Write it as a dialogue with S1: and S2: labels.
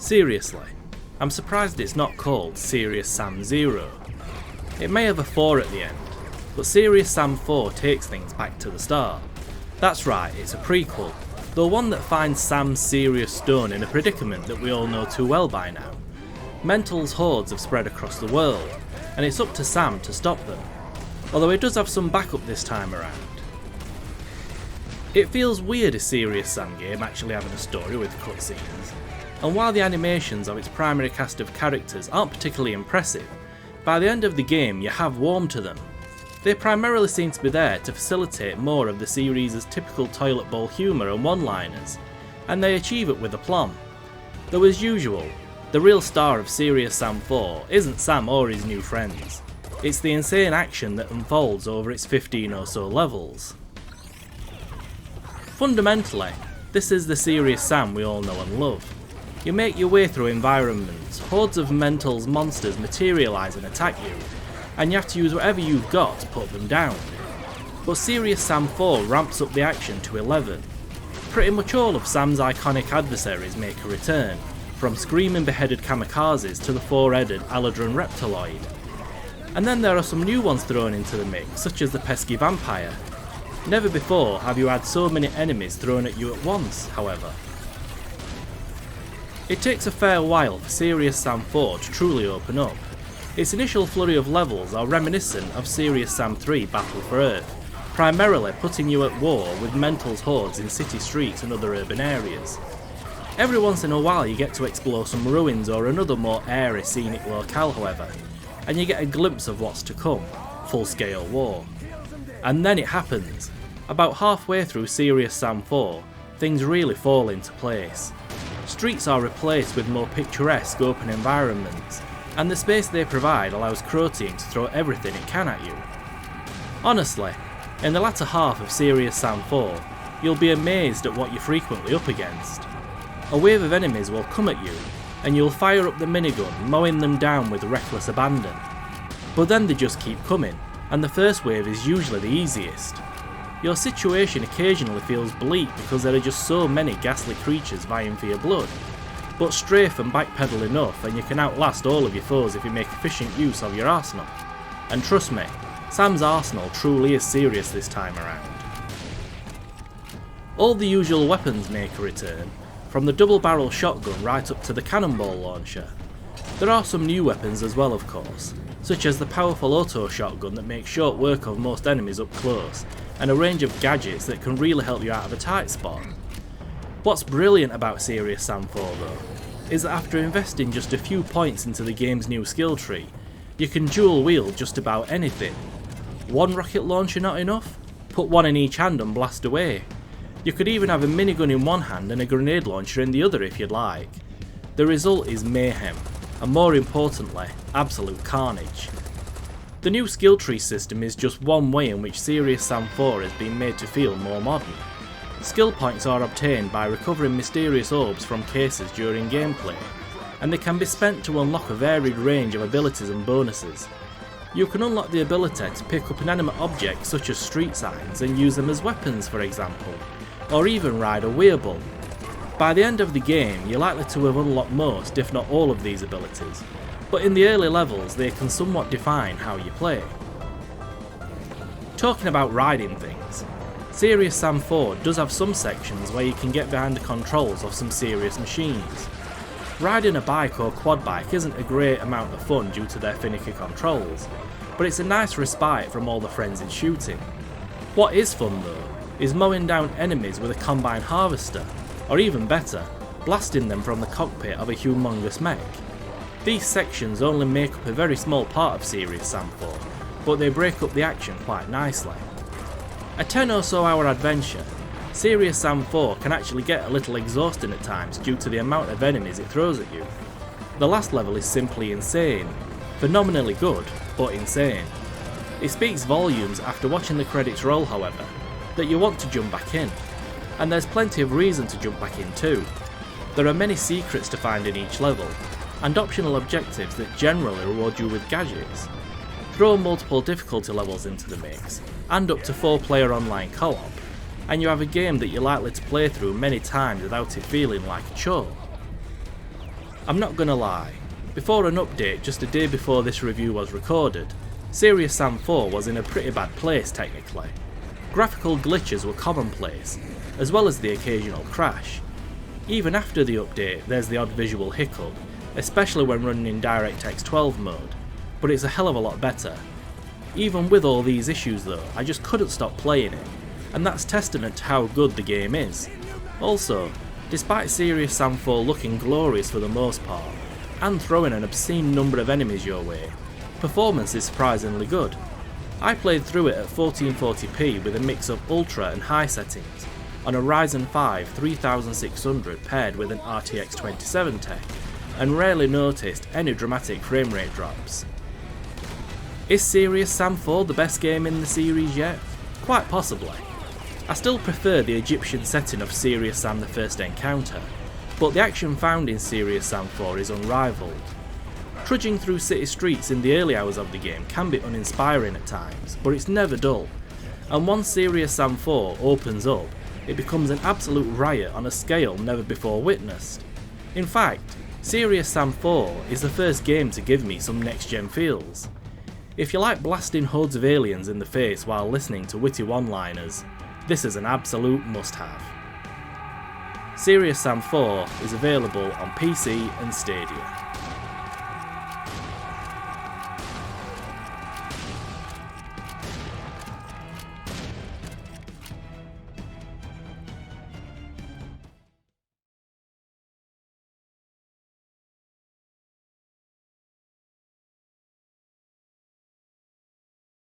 S1: Seriously, I'm surprised it's not called Serious Sam Zero. It may have a 4 at the end, but Serious Sam 4 takes things back to the start. That's right, it's a prequel, though one that finds Sam's serious stone in a predicament that we all know too well by now. Mental's hordes have spread across the world, and it's up to Sam to stop them, although he does have some backup this time around. It feels weird a Serious Sam game actually having a story with cutscenes, and while the animations of its primary cast of characters aren't particularly impressive, by the end of the game you have warmed to them. They primarily seem to be there to facilitate more of the series' typical toilet bowl humour and one-liners, and they achieve it with aplomb. Though as usual, the real star of Serious Sam 4 isn't Sam or his new friends, it's the insane action that unfolds over its 15 or so levels. Fundamentally, this is the Serious Sam we all know and love. You make your way through environments, hordes of Mental's monsters materialise and attack you, and you have to use whatever you've got to put them down. But Serious Sam 4 ramps up the action to 11. Pretty much all of Sam's iconic adversaries make a return, from screaming beheaded kamikazes to the 4-headed Aladron Reptiloid. And then there are some new ones thrown into the mix, such as the pesky vampire. Never before have you had so many enemies thrown at you at once, however. It takes a fair while for Serious Sam 4 to truly open up. Its initial flurry of levels are reminiscent of Serious Sam 3 Battle for Earth, primarily putting you at war with Mental's hordes in city streets and other urban areas. Every once in a while you get to explore some ruins or another more airy scenic locale however, and you get a glimpse of what's to come, full-scale war. And then it happens. About halfway through Serious Sam 4, things really fall into place. Streets are replaced with more picturesque open environments, and the space they provide allows Croteam to throw everything it can at you. Honestly, in the latter half of Serious Sam 4, you'll be amazed at what you're frequently up against. A wave of enemies will come at you, and you'll fire up the minigun, mowing them down with reckless abandon. But then they just keep coming, and the first wave is usually the easiest. Your situation occasionally feels bleak because there are just so many ghastly creatures vying for your blood, but strafe and backpedal enough and you can outlast all of your foes if you make efficient use of your arsenal. And trust me, Sam's arsenal truly is serious this time around. All the usual weapons make a return, from the double-barrel shotgun right up to the cannonball launcher. There are some new weapons as well of course, such as the powerful auto shotgun that makes short work of most enemies up close, and a range of gadgets that can really help you out of a tight spot. What's brilliant about Serious Sam 4 though, is that after investing just a few points into the game's new skill tree, you can dual wield just about anything. One rocket launcher not enough? Put one in each hand and blast away. You could even have a minigun in one hand and a grenade launcher in the other if you'd like. The result is mayhem, and more importantly, absolute carnage. The new skill tree system is just one way in which Serious Sam 4 has been made to feel more modern. Skill points are obtained by recovering mysterious orbs from cases during gameplay, and they can be spent to unlock a varied range of abilities and bonuses. You can unlock the ability to pick up inanimate objects such as street signs and use them as weapons for example, or even ride a weeable. By the end of the game you're likely to have unlocked most if not all of these abilities, but in the early levels they can somewhat define how you play. Talking about riding things, Serious Sam 4 does have some sections where you can get behind the controls of some serious machines. Riding a bike or quad bike isn't a great amount of fun due to their finicky controls, but it's a nice respite from all the frenzied shooting. What is fun though, is mowing down enemies with a combine harvester, or even better, blasting them from the cockpit of a humongous mech. These sections only make up a very small part of Serious Sam 4, but they break up the action quite nicely. A 10 or so hour adventure, Serious Sam 4 can actually get a little exhausting at times due to the amount of enemies it throws at you. The last level is simply insane, phenomenally good, but insane. It speaks volumes after watching the credits roll however, that you want to jump back in, and there's plenty of reason to jump back in too. There are many secrets to find in each level, and optional objectives that generally reward you with gadgets. Throw multiple difficulty levels into the mix, and up to 4-player online co-op, and you have a game that you're likely to play through many times without it feeling like a chore. I'm not gonna lie, before an update just a day before this review was recorded, Serious Sam 4 was in a pretty bad place technically. Graphical glitches were commonplace, as well as the occasional crash. Even after the update there's the odd visual hiccup, especially when running in DirectX 12 mode, but it's a hell of a lot better. Even with all these issues though, I just couldn't stop playing it, and that's testament to how good the game is. Also, despite Serious Sam 4 looking glorious for the most part, and throwing an obscene number of enemies your way, performance is surprisingly good. I played through it at 1440p with a mix of ultra and high settings, on a Ryzen 5 3600 paired with an RTX 2070, and rarely noticed any dramatic frame rate drops. Is Serious Sam 4 the best game in the series yet? Quite possibly. I still prefer the Egyptian setting of Serious Sam the First Encounter, but the action found in Serious Sam 4 is unrivaled. Trudging through city streets in the early hours of the game can be uninspiring at times, but it's never dull, and once Serious Sam 4 opens up, it becomes an absolute riot on a scale never before witnessed. In fact, Serious Sam 4 is the first game to give me some next-gen feels. If you like blasting hordes of aliens in the face while listening to witty one-liners, this is an absolute must-have. Serious Sam 4 is available on PC and Stadia.